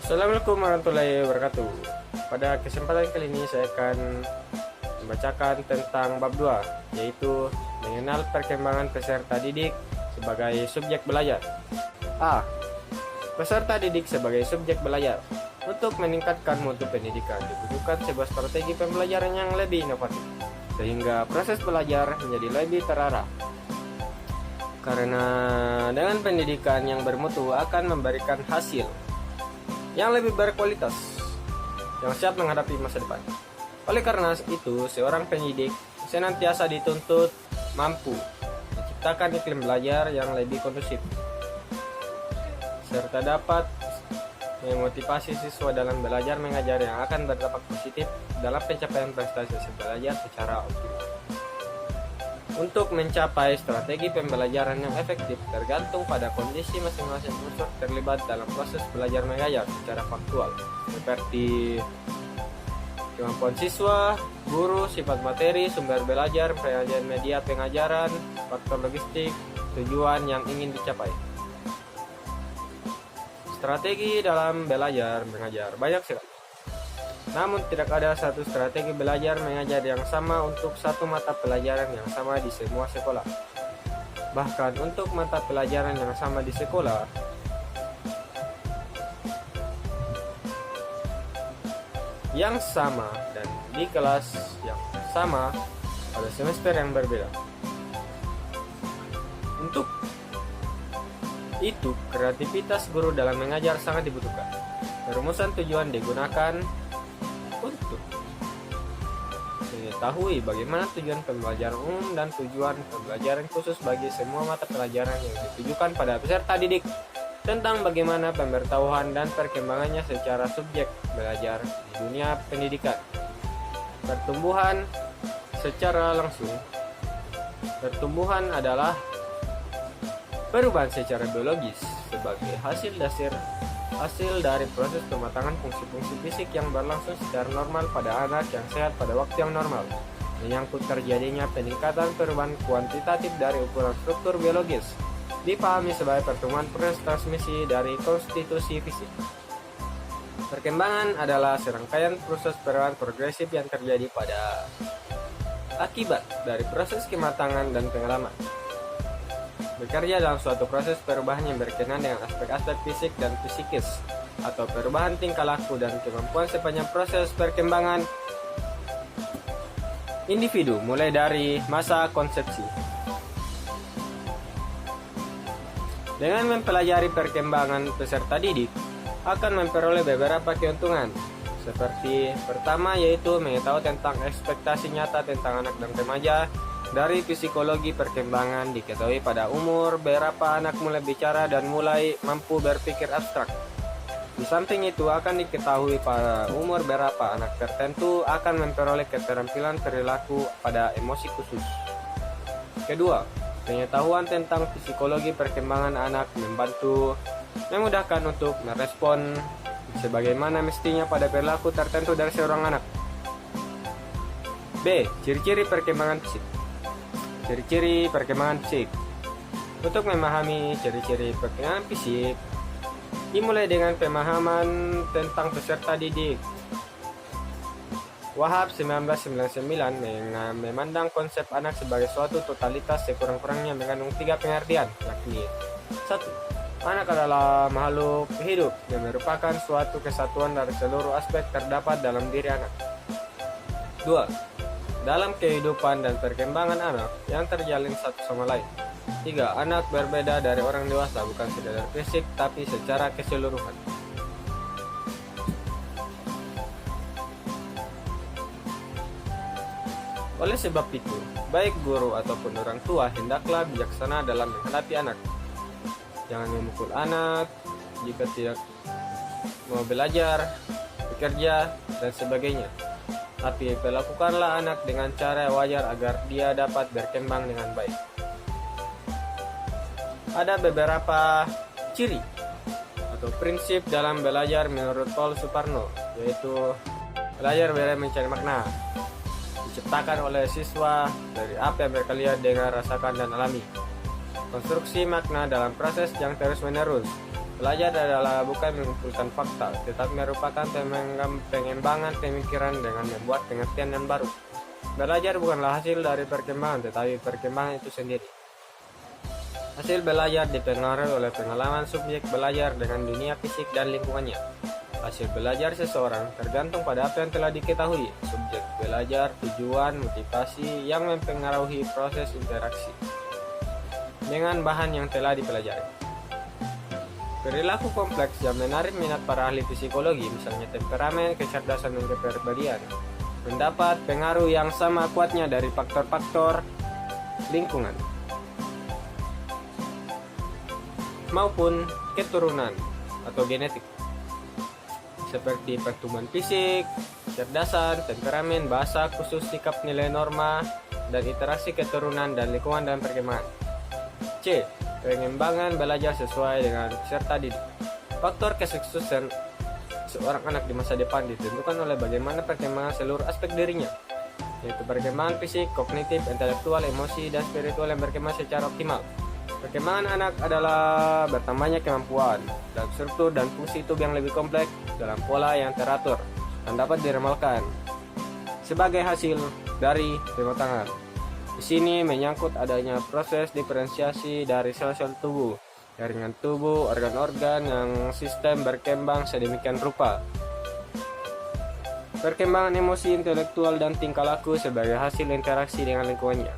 Assalamualaikum warahmatullahi wabarakatuh. Pada kesempatan kali ini saya akan membacakan tentang bab 2, yaitu mengenal perkembangan peserta didik sebagai subjek belajar. A. Peserta didik sebagai subjek belajar. Untuk meningkatkan mutu pendidikan dibutuhkan sebuah strategi pembelajaran yang lebih inovatif, sehingga proses belajar menjadi lebih terarah. Karena dengan pendidikan yang bermutu akan memberikan hasil yang lebih berkualitas, yang siap menghadapi masa depan. Oleh karena itu, seorang pendidik senantiasa dituntut mampu menciptakan iklim belajar yang lebih kondusif, serta dapat memotivasi siswa dalam belajar mengajar yang akan berdampak positif dalam pencapaian prestasi belajar secara optimal. Untuk mencapai strategi pembelajaran yang efektif tergantung pada kondisi masing-masing unsur terlibat dalam proses belajar mengajar secara faktual, seperti kemampuan siswa, guru, sifat materi, sumber belajar, penyajian media pengajaran, faktor logistik, tujuan yang ingin dicapai. Strategi dalam belajar mengajar banyak sekali. Namun tidak ada satu strategi belajar mengajar yang sama untuk satu mata pelajaran yang sama di semua sekolah. Bahkan untuk mata pelajaran yang sama di sekolah, yang sama dan di kelas yang sama pada semester yang berbeda. Untuk itu, kreativitas guru dalam mengajar sangat dibutuhkan. Perumusan tujuan digunakan untuk mengetahui bagaimana tujuan pembelajaran umum dan tujuan pembelajaran khusus bagi semua mata pelajaran yang ditujukan pada peserta didik, tentang bagaimana pemberitahuan dan perkembangannya secara subjek belajar di dunia pendidikan. Pertumbuhan secara langsung. Pertumbuhan adalah perubahan secara biologis sebagai hasil dari proses pematangan fungsi-fungsi fisik yang berlangsung secara normal pada anak yang sehat pada waktu yang normal, menyangkut terjadinya peningkatan perubahan kuantitatif dari ukuran struktur biologis, dipahami sebagai pertumbuhan proses transmisi dari konstitusi fisik. Perkembangan adalah serangkaian proses perubahan progresif yang terjadi pada akibat dari proses kematangan dan pengalaman. Bekerja dalam suatu proses perubahan yang berkenaan dengan aspek-aspek fisik dan psikis, atau perubahan tingkah laku dan kemampuan sepanjang proses perkembangan individu mulai dari masa konsepsi. Dengan mempelajari perkembangan peserta didik akan memperoleh beberapa keuntungan, seperti pertama yaitu mengetahui tentang ekspektasi nyata tentang anak dan remaja. Dari psikologi perkembangan diketahui pada umur berapa anak mulai bicara dan mulai mampu berpikir abstrak. Di samping itu akan diketahui pada umur berapa anak tertentu akan memperoleh keterampilan perilaku pada emosi khusus. Kedua, pengetahuan tentang psikologi perkembangan anak memudahkan untuk merespon sebagaimana mestinya pada perilaku tertentu dari seorang anak. B. Ciri-ciri perkembangan fisik. Ciri-ciri perkembangan fisik. Untuk memahami ciri-ciri perkembangan fisik, dimulai dengan pemahaman tentang peserta didik. Wahab 1999 memandang konsep anak sebagai suatu totalitas sekurang-kurangnya mengandung 3 pengertian, yakni 1. Anak adalah makhluk hidup yang merupakan suatu kesatuan dari seluruh aspek terdapat dalam diri anak. 2. Dalam kehidupan dan perkembangan anak yang terjalin satu sama lain. 3. Anak berbeda dari orang dewasa bukan sekedar fisik tapi secara keseluruhan. Oleh sebab itu, baik guru ataupun orang tua hendaklah bijaksana dalam menghadapi anak. Jangan memukul anak jika tidak mau belajar, bekerja, dan sebagainya. Tapi perlakukanlah anak dengan cara wajar agar dia dapat berkembang dengan baik. Ada beberapa ciri atau prinsip dalam belajar menurut Paul Suparno, yaitu belajar mencari makna, diciptakan oleh siswa dari apa yang mereka lihat, dengar, rasakan, dan alami. Konstruksi makna dalam proses yang terus-menerus, Belajar adalah bukan mengumpulkan fakta, tetapi merupakan pengembangan pemikiran dengan membuat pengertian yang baru. Belajar bukanlah hasil dari perkembangan, tetapi perkembangan itu sendiri. Hasil belajar dipengaruhi oleh pengalaman subjek belajar dengan dunia fisik dan lingkungannya. Hasil belajar seseorang tergantung pada apa yang telah diketahui. Subjek belajar, tujuan, motivasi yang mempengaruhi proses interaksi dengan bahan yang telah dipelajari. Perilaku kompleks yang menarik minat para ahli psikologi, misalnya temperamen, kecerdasan, dan kepribadian, mendapat pengaruh yang sama kuatnya dari faktor-faktor lingkungan maupun keturunan atau genetik, seperti pertumbuhan fisik, kecerdasan, temperamen, bahasa, khusus sikap, nilai norma, dan interaksi keturunan dan lingkungan dan perkembangan. C. Pengembangan belajar sesuai dengan peserta didik. Faktor kesuksesan seorang anak di masa depan ditentukan oleh bagaimana perkembangan seluruh aspek dirinya, yaitu perkembangan fisik, kognitif, intelektual, emosi, dan spiritual yang berkembang secara optimal. Perkembangan anak adalah bertambahnya kemampuan dan struktur dan fungsi tubuh yang lebih kompleks dalam pola yang teratur dan dapat diramalkan sebagai hasil dari pematangan. Di sini menyangkut adanya proses diferensiasi dari sel-sel tubuh, jaringan tubuh, organ-organ yang sistem berkembang sedemikian rupa. Perkembangan emosi, intelektual, dan tingkah laku sebagai hasil interaksi dengan lingkungannya.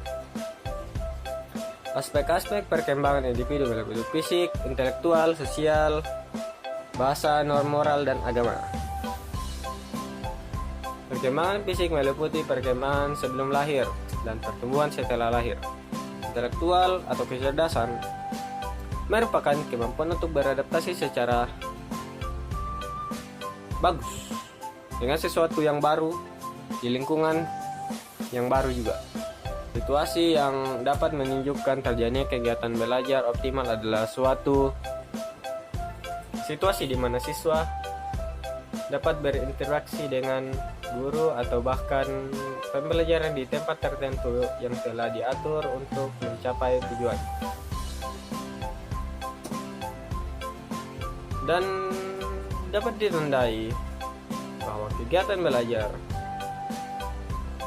Aspek-aspek perkembangan individu meliputi fisik, intelektual, sosial, bahasa, norma moral, dan agama. Perkembangan fisik meliputi perkembangan sebelum lahir dan pertumbuhan setelah lahir. Intelektual atau kecerdasan merupakan kemampuan untuk beradaptasi secara bagus dengan sesuatu yang baru di lingkungan yang baru juga. Situasi yang dapat menunjukkan terjadinya kegiatan belajar optimal adalah suatu situasi di mana siswa dapat berinteraksi dengan guru atau bahkan pembelajaran di tempat tertentu yang telah diatur untuk mencapai tujuan. Dan dapat ditandai bahwa kegiatan belajar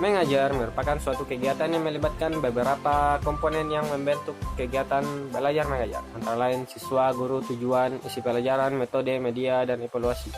mengajar merupakan suatu kegiatan yang melibatkan beberapa komponen yang membentuk kegiatan belajar mengajar, antara lain siswa, guru, tujuan, isi pelajaran, metode, media, dan evaluasi.